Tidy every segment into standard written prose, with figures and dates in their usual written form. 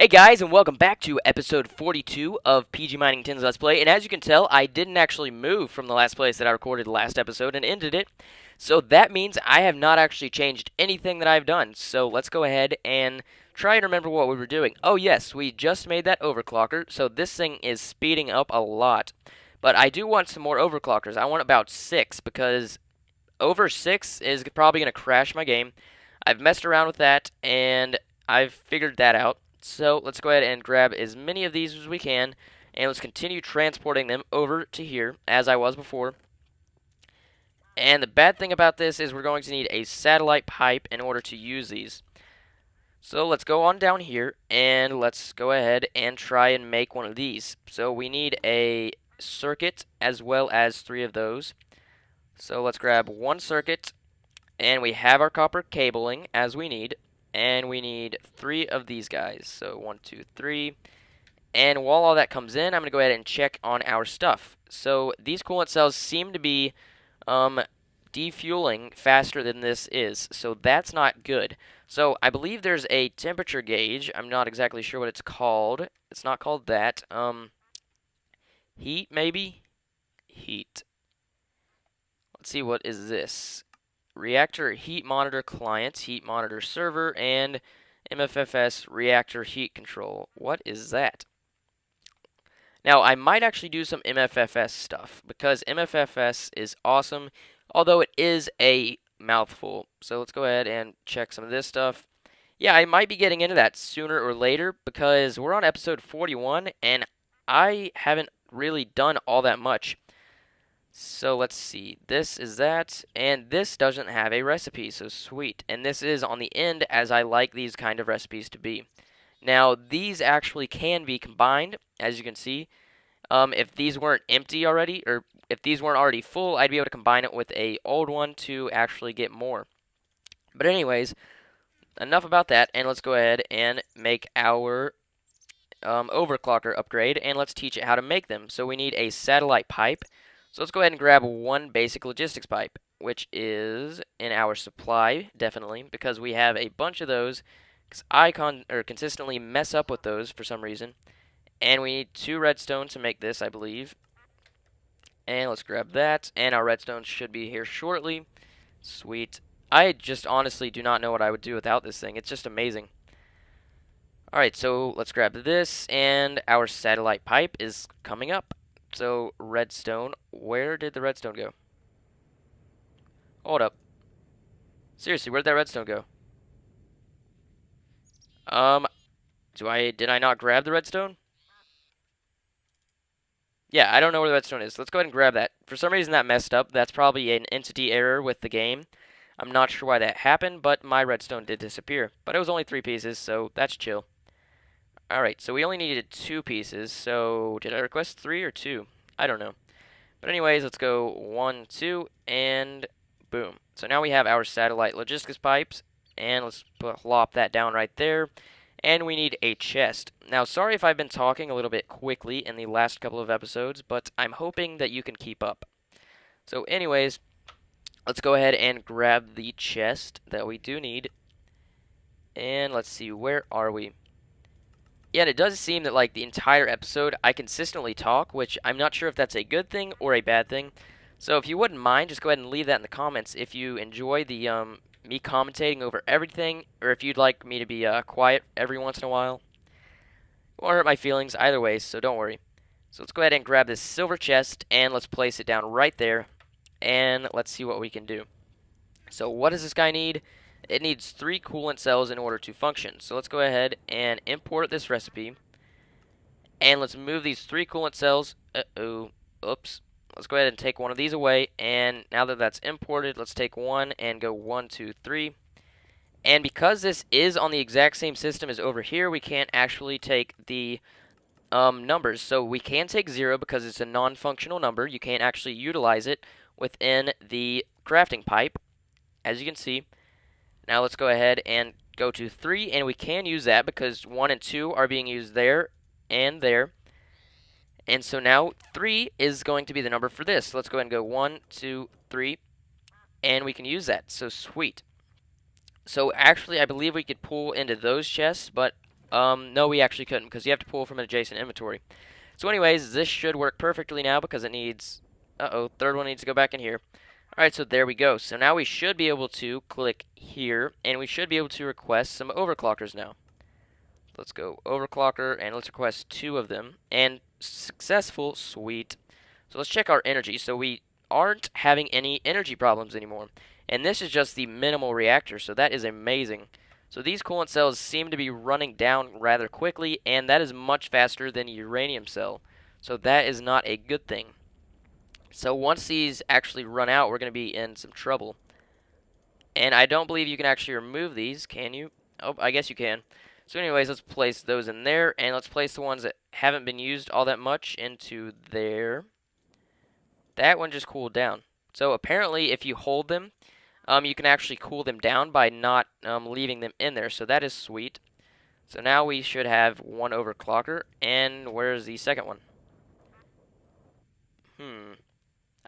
Hey guys, and welcome back to episode 42 of PG Mining 10's Let's Play. And as you can tell, I didn't actually move from the last place that I recorded the last episode and ended it. So that means I have not actually changed anything that I've done. So let's go ahead and try and remember what we were doing. Oh yes, we just made that overclocker, so this thing is speeding up a lot. But I do want some more overclockers. I want about 6 because over 6 is probably going to crash my game. I've messed around with that and I've figured that out. So let's go ahead and grab as many of these as we can, and let's continue transporting them over to here as I was before. And the bad thing about this is we're going to need a satellite pipe in order to use these. So let's go on down here and let's go ahead and try and make one of these. So we need a circuit as well as 3 of those. So let's grab one circuit, and we have our copper cabling as we need. And we need 3 of these guys. So 1, 2, 3. And while all that comes in, I'm going to go ahead and check on our stuff. So these coolant cells seem to be defueling faster than this is. So that's not good. So I believe there's a temperature gauge. I'm not exactly sure what it's called. It's not called that. Heat, maybe? Heat. Let's see, what is this? Reactor heat monitor client, heat monitor server, and MFFS reactor heat control. What is that? Now, I might actually do some MFFS stuff because MFFS is awesome, although it is a mouthful. So let's go ahead and check some of this stuff. Yeah, I might be getting into that sooner or later because we're on episode 41 and I haven't really done all that much. So let's see, this is that, and this doesn't have a recipe, so sweet. And this is on the end, as I like these kind of recipes to be. Now, these actually can be combined, as you can see. If these weren't empty already, or if these weren't already full, I'd be able to combine it with a old one to actually get more. But anyways, enough about that, and let's go ahead and make our overclocker upgrade, and let's teach it how to make them. So we need a satellite pipe. So let's go ahead and grab one basic logistics pipe, which is in our supply, definitely, because we have a bunch of those, because I consistently mess up with those for some reason. And we need 2 redstone to make this, I believe. And let's grab that, and our redstone should be here shortly. Sweet. I just honestly do not know what I would do without this thing. It's just amazing. Alright, so let's grab this, and our satellite pipe is coming up. So, redstone. Where did the redstone go? Hold up. Seriously, where did that redstone go? Did I not grab the redstone? Yeah, I don't know where the redstone is. Let's go ahead and grab that. For some reason that messed up. That's probably an entity error with the game. I'm not sure why that happened, but my redstone did disappear. But it was only 3 pieces, so that's chill. Alright, so we only needed 2 pieces, so did I request 3 or 2? I don't know. But anyways, let's go 1, 2, and boom. So now we have our satellite logistics pipes, and let's plop that down right there. And we need a chest. Now, sorry if I've been talking a little bit quickly in the last couple of episodes, but I'm hoping that you can keep up. So anyways, let's go ahead and grab the chest that we do need. And let's see, where are we? Yeah, and it does seem that, like, the entire episode, I consistently talk, which I'm not sure if that's a good thing or a bad thing. So if you wouldn't mind, just go ahead and leave that in the comments if you enjoy the, me commentating over everything, or if you'd like me to be, quiet every once in a while. It won't hurt my feelings either way, so don't worry. So let's go ahead and grab this silver chest, and let's place it down right there, and let's see what we can do. So what does this guy need? It needs 3 coolant cells in order to function. So let's go ahead and import this recipe. And let's move these 3 coolant cells. Oops. Let's go ahead and take one of these away. And now that that's imported, let's take one and go 1, 2, 3. And because this is on the exact same system as over here, we can't actually take the numbers. So we can take 0 because it's a non-functional number. You can't actually utilize it within the crafting pipe, as you can see. Now let's go ahead and go to 3, and we can use that because 1 and 2 are being used there and there. And so now 3 is going to be the number for this. So let's go ahead and go 1, 2, 3, and we can use that. So sweet. So actually, I believe we could pull into those chests, but No, we actually couldn't because you have to pull from an adjacent inventory. So anyways, this should work perfectly now because it needs... Uh-oh, third one needs to go back in here. Alright, so there we go. So now we should be able to click here, and we should be able to request some overclockers now. Let's go overclocker, and let's request 2 of them. And successful, sweet. So let's check our energy. So we aren't having any energy problems anymore. And this is just the minimal reactor, so that is amazing. So these coolant cells seem to be running down rather quickly, and that is much faster than a uranium cell. So that is not a good thing. So once these actually run out, we're going to be in some trouble. And I don't believe you can actually remove these, can you? Oh, I guess you can. So anyways, let's place those in there, and let's place the ones that haven't been used all that much into there. That one just cooled down. So apparently, if you hold them, you can actually cool them down by not leaving them in there. So that is sweet. So now we should have 1 overclocker, and where's the second one?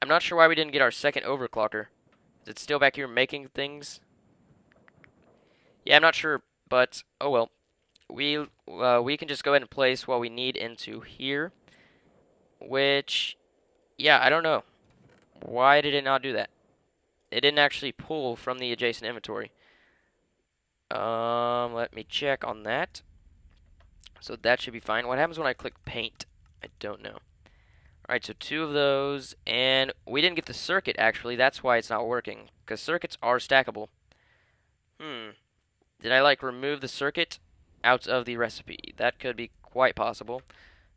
I'm not sure why we didn't get our second overclocker. Is it still back here making things? Yeah, I'm not sure, but oh well. We can just go ahead and place what we need into here. Which, yeah, I don't know. Why did it not do that? It didn't actually pull from the adjacent inventory. Let me check on that. So that should be fine. What happens when I click paint? I don't know. Alright, so 2 of those, and we didn't get the circuit, actually. That's why it's not working, because circuits are stackable. Did I, like, remove the circuit out of the recipe? That could be quite possible.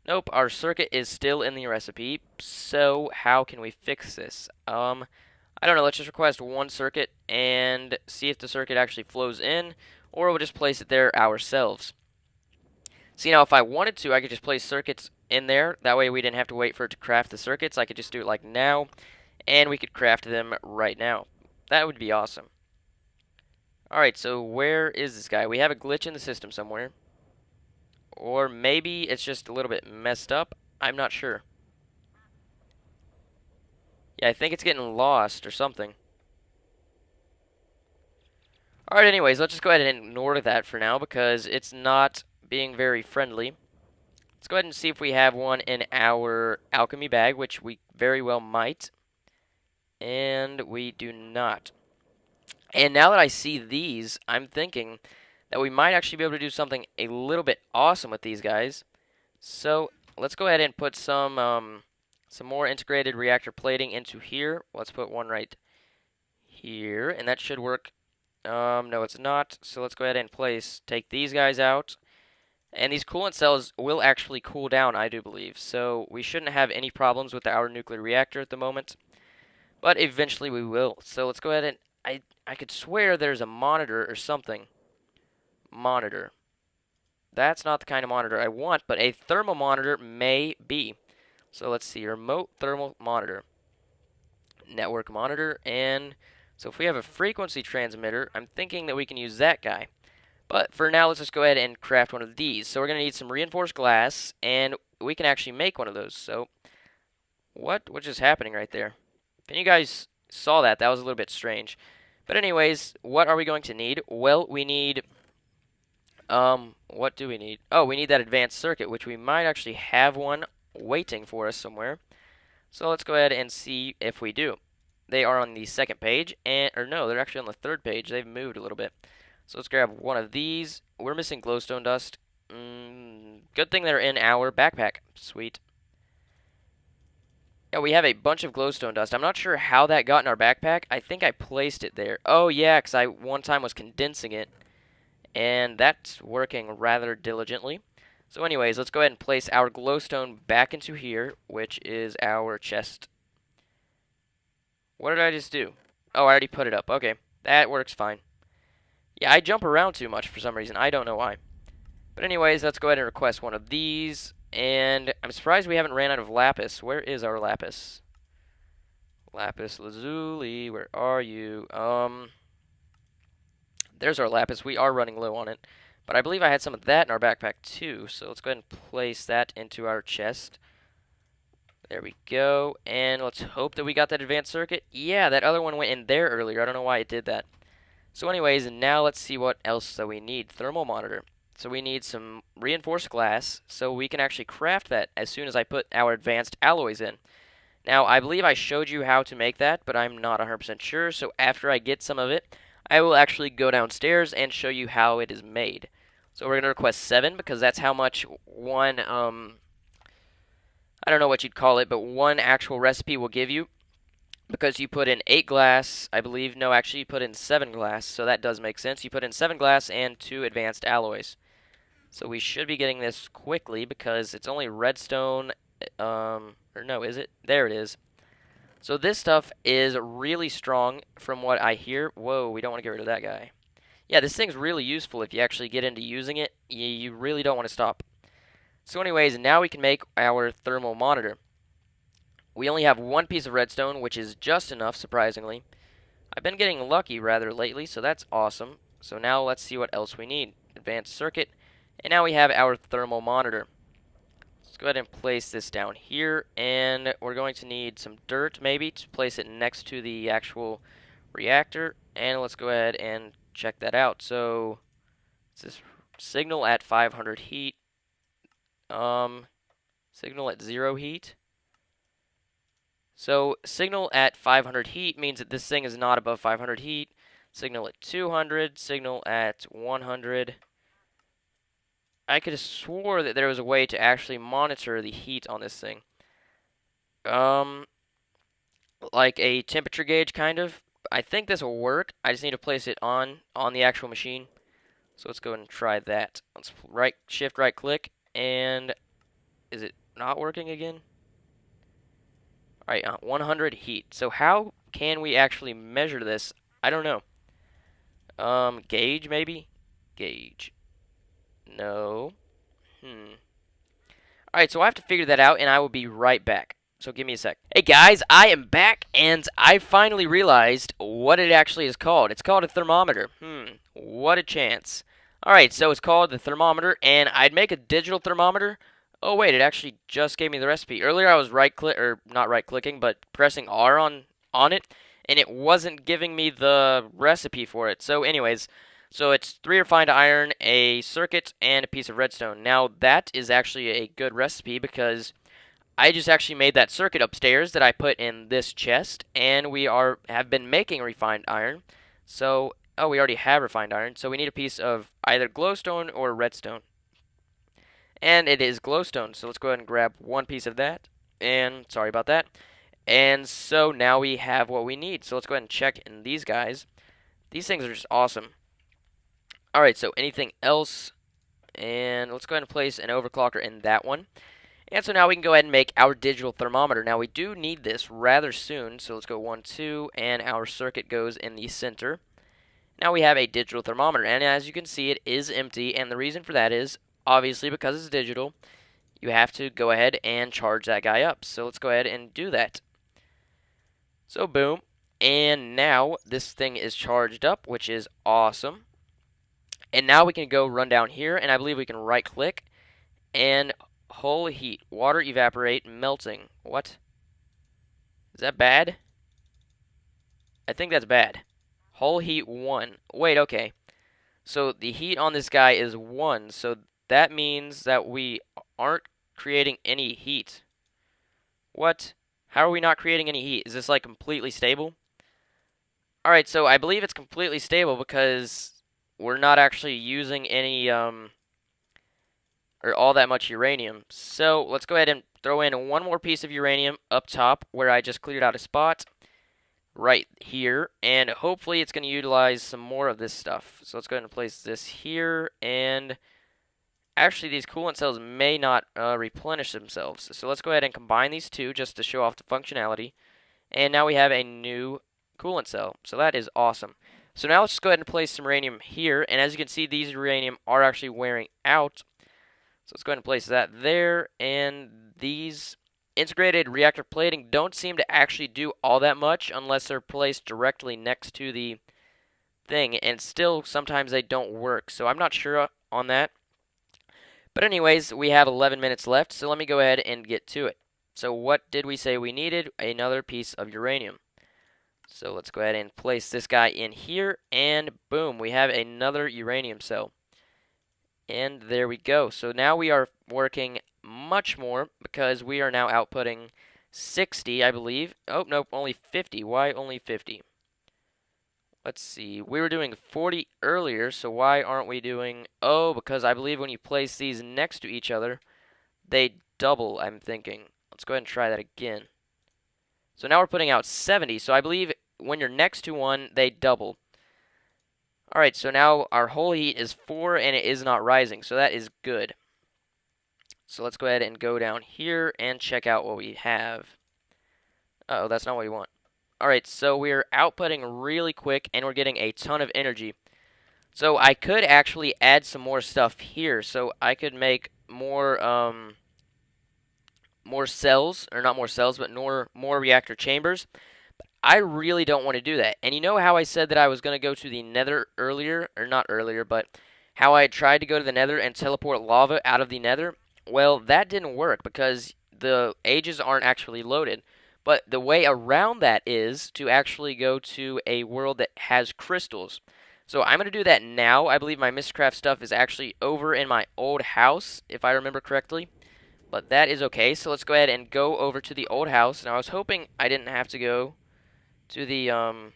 Nope, our circuit is still in the recipe, so how can we fix this? I don't know, let's just request 1 circuit and see if the circuit actually flows in, or we'll just place it there ourselves. See, now, if I wanted to, I could just place circuits in there. That way we didn't have to wait for it to craft the circuits. I could just do it like now, and we could craft them right now. That would be awesome. Alright, so where is this guy? We have a glitch in the system somewhere. Or maybe it's just a little bit messed up. I'm not sure. Yeah, I think it's getting lost or something. Alright, anyways, let's just go ahead and ignore that for now because it's not being very friendly. Let's go ahead and see if we have one in our alchemy bag, which we very well might. And we do not. And now that I see these, I'm thinking that we might actually be able to do something a little bit awesome with these guys. So let's go ahead and put some more integrated reactor plating into here. Let's put one right here, and that should work. No, it's not. So let's go ahead and take these guys out. And these coolant cells will actually cool down, I do believe. So we shouldn't have any problems with our nuclear reactor at the moment. But eventually we will. So let's go ahead and... I could swear there's a monitor or something. Monitor. That's not the kind of monitor I want, but a thermal monitor may be. So let's see. Remote thermal monitor. Network monitor. And so if we have a frequency transmitter, I'm thinking that we can use that guy. But for now, let's just go ahead and craft one of these. So we're going to need some reinforced glass, and we can actually make one of those. So what just happening right there? If you guys saw that, that was a little bit strange. But anyways, what are we going to need? Well, we need... what do we need? Oh, we need that advanced circuit, which we might actually have one waiting for us somewhere. So let's go ahead and see if we do. They are on the second page, or no, they're actually on the third page. They've moved a little bit. So let's grab one of these. We're missing glowstone dust. Good thing they're in our backpack. Sweet. Yeah, we have a bunch of glowstone dust. I'm not sure how that got in our backpack. I think I placed it there. Oh, yeah, because I one time was condensing it. And that's working rather diligently. So anyways, let's go ahead and place our glowstone back into here, which is our chest. What did I just do? Oh, I already put it up. Okay, that works fine. Yeah, I jump around too much for some reason. I don't know why. But anyways, let's go ahead and request one of these. And I'm surprised we haven't ran out of lapis. Where is our lapis? Lapis lazuli, where are you? There's our lapis. We are running low on it. But I believe I had some of that in our backpack too. So let's go ahead and place that into our chest. There we go. And let's hope that we got that advanced circuit. Yeah, that other one went in there earlier. I don't know why it did that. So anyways, now let's see what else that we need. Thermal monitor. So we need some reinforced glass so we can actually craft that as soon as I put our advanced alloys in. Now, I believe I showed you how to make that, but I'm not 100% sure, so after I get some of it, I will actually go downstairs and show you how it is made. So we're going to request 7 because that's how much one, I don't know what you'd call it, but one actual recipe will give you. Because you put in 8 glass, I believe, no, actually you put in 7 glass, so that does make sense. You put in 7 glass and 2 advanced alloys. So we should be getting this quickly because it's only redstone, or no, is it? There it is. So this stuff is really strong from what I hear. Whoa, we don't want to get rid of that guy. Yeah, this thing's really useful if you actually get into using it. You really don't want to stop. So anyways, now we can make our thermometer. We only have one piece of redstone, which is just enough, surprisingly. I've been getting lucky rather lately, so that's awesome. So now let's see what else we need. Advanced circuit. And now we have our thermometer. Let's go ahead and place this down here. And we're going to need some dirt, maybe, to place it next to the actual reactor. And let's go ahead and check that out. So, is this signal at 500 heat? Signal at 0 heat? So, signal at 500 heat means that this thing is not above 500 heat. Signal at 200, signal at 100. I could have swore that there was a way to actually monitor the heat on this thing. Like a temperature gauge, kind of. I think this will work. I just need to place it on the actual machine. So let's go ahead and try that. Let's shift right click, and is it not working again? All right, 100 heat. So how can we actually measure this? I don't know. Gauge maybe? Gauge. No. Alright, so I have to figure that out, and I will be right back. So give me a sec. Hey guys, I am back, and I finally realized what it actually is called. It's called a thermometer. What a chance. Alright, so it's called the thermometer, and I'd make a digital thermometer. Oh wait, it actually just gave me the recipe. Earlier I was not right clicking, but pressing R on it, and it wasn't giving me the recipe for it. So anyways, so it's 3 refined iron, a circuit, and a piece of redstone. Now that is actually a good recipe because I just actually made that circuit upstairs that I put in this chest, and we have been making refined iron. So, oh, we already have refined iron, so we need a piece of either glowstone or redstone. And it is glowstone, so let's go ahead and grab one piece of that. And sorry about that. And so now we have what we need. So let's go ahead and check in these guys. These things are just awesome. Alright, so anything else? And let's go ahead and place an overclocker in that one. And so now we can go ahead and make our digital thermometer. Now we do need this rather soon, so let's go 1, 2, and our circuit goes in the center. Now we have a digital thermometer, and as you can see, it is empty, and the reason for that is, obviously, because it's digital, you have to go ahead and charge that guy up. So let's go ahead and do that. So boom, and now this thing is charged up, which is awesome. And now we can go run down here, and I believe we can right-click, and hull heat, water evaporate, melting. What? Is that bad? I think that's bad. Hull heat 1. Wait, okay. So the heat on this guy is 1, so that means that we aren't creating any heat. What? How are we not creating any heat? Is this like completely stable? Alright, so I believe it's completely stable because we're not actually using any, or all that much uranium. So let's go ahead and throw in one more piece of uranium up top where I just cleared out a spot right here, and hopefully it's going to utilize some more of this stuff. So let's go ahead and place this here, and actually these coolant cells may not replenish themselves. So let's go ahead and combine these two just to show off the functionality, and now we have a new coolant cell. So that is awesome. So now let's just go ahead and place some uranium here, and as you can see, these uranium are actually wearing out. So let's go ahead and place that there, and these integrated reactor plating don't seem to actually do all that much unless they're placed directly next to the thing, and still sometimes they don't work. So I'm not sure on that. But anyways, we have 11 minutes left, so let me go ahead and get to it. So what did we say we needed? Another piece of uranium. So let's go ahead and place this guy in here, and boom, we have another uranium cell. And there we go. So now we are working much more because we are now outputting 60, I believe. Oh, nope, only 50. Why only 50? Let's see. We were doing 40 earlier, so why aren't we doing... Oh, because I believe when you place these next to each other, they double, I'm thinking. Let's go ahead and try that again. So now we're putting out 70, so I believe when you're next to one, they double. Alright, so now our whole heat is 4, and it is not rising, so that is good. So let's go ahead and go down here and check out what we have. Uh-oh, that's not what we want. Alright, so we're outputting really quick, and we're getting a ton of energy. So I could actually add some more stuff here. So I could make more more cells, or not more cells, but more reactor chambers. I really don't want to do that. And you know how I said that I was going to go to the nether earlier, or not earlier, but how I tried to go to the nether and teleport lava out of the nether? Well, that didn't work because the ages aren't actually loaded. But the way around that is to actually go to a world that has crystals. So I'm going to do that now. I believe my Mistcraft stuff is actually over in my old house, if I remember correctly. But that is okay. So let's go ahead and go over to the old house. Now I was hoping I didn't have to go to the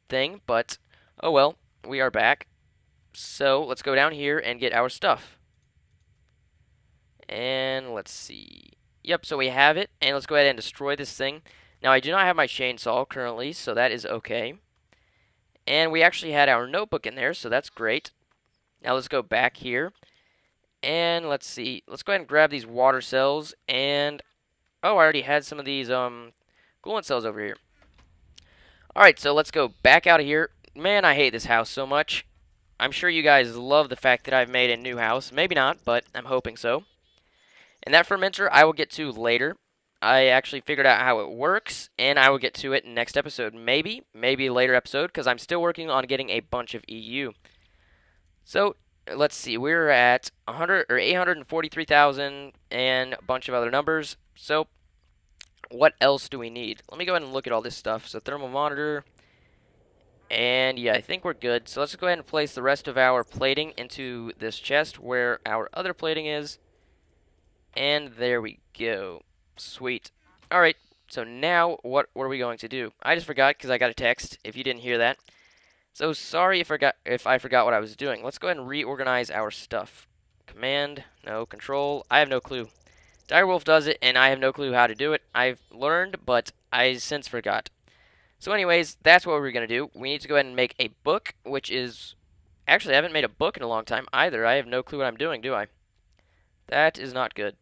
thing, but oh well, we are back. So let's go down here and get our stuff. And let's see. Yep, so we have it, and let's go ahead and destroy this thing. Now I do not have my chainsaw currently, so that is okay. And we actually had our notebook in there, so that's great. Now let's go back here. And let's see. Let's go ahead and grab these water cells, and oh, I already had some of these coolant cells over here. Alright, so let's go back out of here. Man, I hate this house so much. I'm sure you guys love the fact that I've made a new house. Maybe not, but I'm hoping so. And that fermenter I will get to later. I actually figured out how it works, and I will get to it next episode. Maybe a later episode, because I'm still working on getting a bunch of EU. So, let's see. We're at 100 or 843,000 and a bunch of other numbers. So, what else do we need? Let me go ahead and look at all this stuff. So, thermometer. And yeah, I think we're good. So let's go ahead and place the rest of our plating into this chest where our other plating is. And there we go. Sweet. Alright, so now what are we going to do? I just forgot because I got a text, if you didn't hear that. So sorry if I forgot what I was doing. Let's go ahead and reorganize our stuff. Command, no, control. I have no clue. Direwolf does it, and I have no clue how to do it. I've learned, but I since forgot. So anyways, that's what we're going to do. We need to go ahead and make a book, which is... Actually, I haven't made a book in a long time either. I have no clue what I'm doing, do I? That is not good.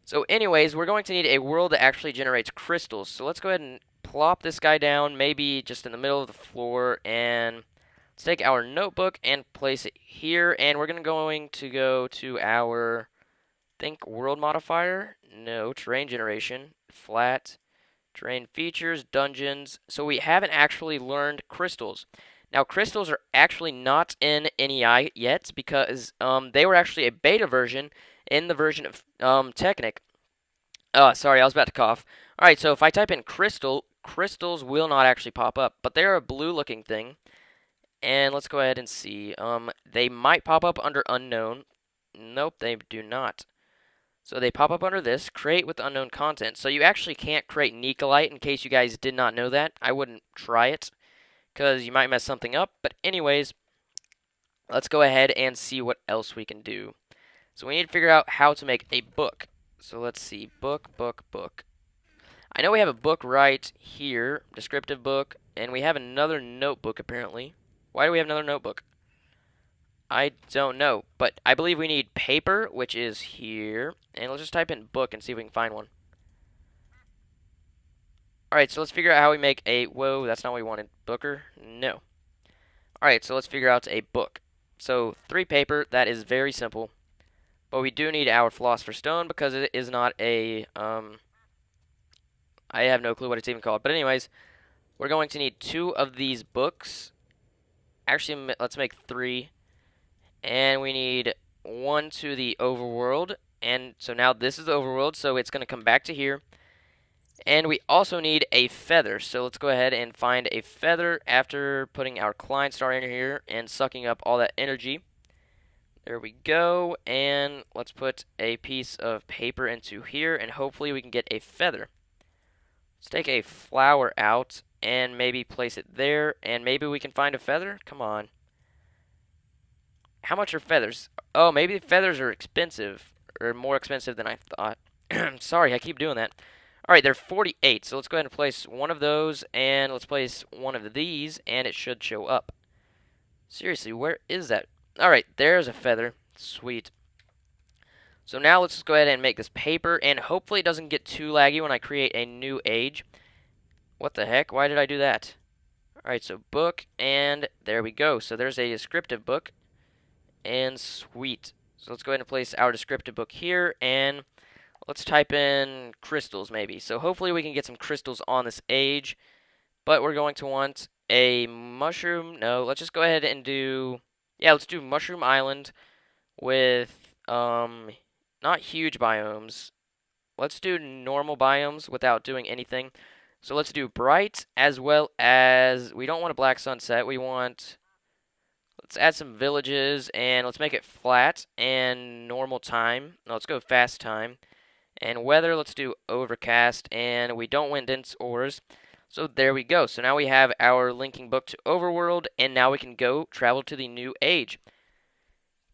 So anyways, we're going to need a world that actually generates crystals. So let's go ahead and plop this guy down, maybe just in the middle of the floor, and let's take our notebook and place it here, and we're going to go to our, I think, world modifier? No, terrain generation, flat, terrain features, dungeons. So we haven't actually learned crystals. Now, crystals are actually not in NEI yet because they were actually a beta version in the version of Technic. Sorry, I was about to cough. Alright, so if I type in crystal, crystals will not actually pop up, but they're a blue-looking thing. And let's go ahead and see. They might pop up under unknown. Nope, they do not. So they pop up under this, create with unknown content. So you actually can't create Nikolite, in case you guys did not know that. I wouldn't try it, because you might mess something up. But anyways, let's go ahead and see what else we can do. So we need to figure out how to make a book. So let's see, book. I know we have a book right here, descriptive book, and we have another notebook apparently. Why do we have another notebook? I don't know, but I believe we need paper, which is here. And let's just type in book and see if we can find one. Alright, so let's figure out how we make a... Whoa, that's not what we wanted. Booker? No. Alright, so let's figure out a book. So, 3 paper, that is very simple. But we do need our Philosopher's Stone because it is not a... I have no clue what it's even called. But anyways, we're going to need 2 of these books. Actually, let's make 3. And we need 1 to the overworld. And so now this is the overworld, so it's going to come back to here. And we also need a feather. So let's go ahead and find a feather after putting our Klein star in here and sucking up all that energy. There we go. And let's put a piece of paper into here, and hopefully we can get a feather. Let's take a flower out and maybe place it there, and maybe we can find a feather? Come on. How much are feathers? Oh, maybe feathers are expensive, or more expensive than I thought. Sorry, I keep doing that. Alright, they're 48, so let's go ahead and place one of those, and let's place one of these, and it should show up. Seriously, where is that? Alright, there's a feather. Sweet. So now let's just go ahead and make this paper, and hopefully it doesn't get too laggy when I create a new age. What the heck? Why did I do that? Alright, so book, and there we go. So there's a descriptive book, and sweet. So let's go ahead and place our descriptive book here, and let's type in crystals maybe. So hopefully we can get some crystals on this age, but we're going to want a mushroom. No, let's just go ahead and do, yeah, let's do Mushroom Island with, not huge biomes. Let's do normal biomes without doing anything. So let's do bright as well as, we don't want a black sunset. We want, let's add some villages and let's make it flat and normal time. No, let's go fast time. And weather, let's do overcast, and we don't want dense ores. So there we go. So now we have our linking book to overworld, and now we can go travel to the new age.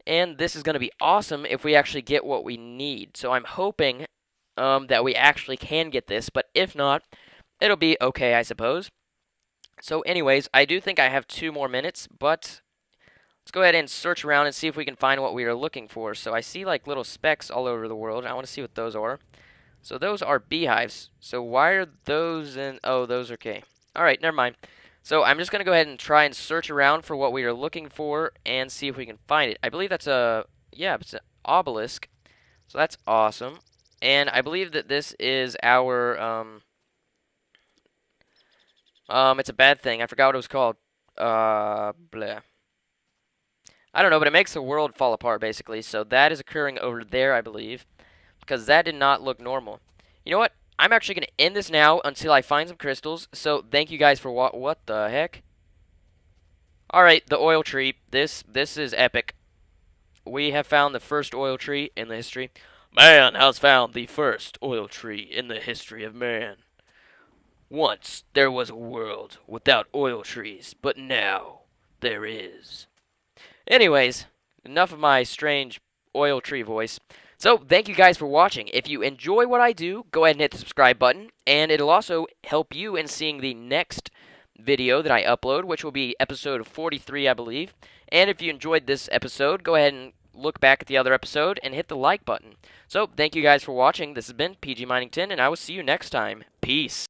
And this is going to be awesome if we actually get what we need. So I'm hoping that we actually can get this, but if not, it'll be okay, I suppose. So anyways, I do think I have 2 more minutes, but let's go ahead and search around and see if we can find what we are looking for. So I see like little specks all over the world. I want to see what those are. So those are beehives. So why are those in... Oh, those are okay. Alright, never mind. So I'm just going to go ahead and try and search around for what we are looking for and see if we can find it. I believe that's a... Yeah, it's an obelisk. So that's awesome. And I believe that this is our... It's a bad thing. I forgot what it was called. Bleh. I don't know, but it makes the world fall apart, basically. So that is occurring over there, I believe. Because that did not look normal. You know what? I'm actually going to end this now until I find some crystals. So thank you guys for what the heck? Alright, the oil tree. This is epic. We have found the first oil tree in the history. Man has found the first oil tree in the history of man. Once there was a world without oil trees, but now there is. Anyways, enough of my strange oil tree voice. So, thank you guys for watching. If you enjoy what I do, go ahead and hit the subscribe button, and it'll also help you in seeing the next video that I upload, which will be episode 43, I believe. And if you enjoyed this episode, go ahead and look back at the other episode and hit the like button. So, thank you guys for watching. This has been PG Mining 10, and I will see you next time. Peace.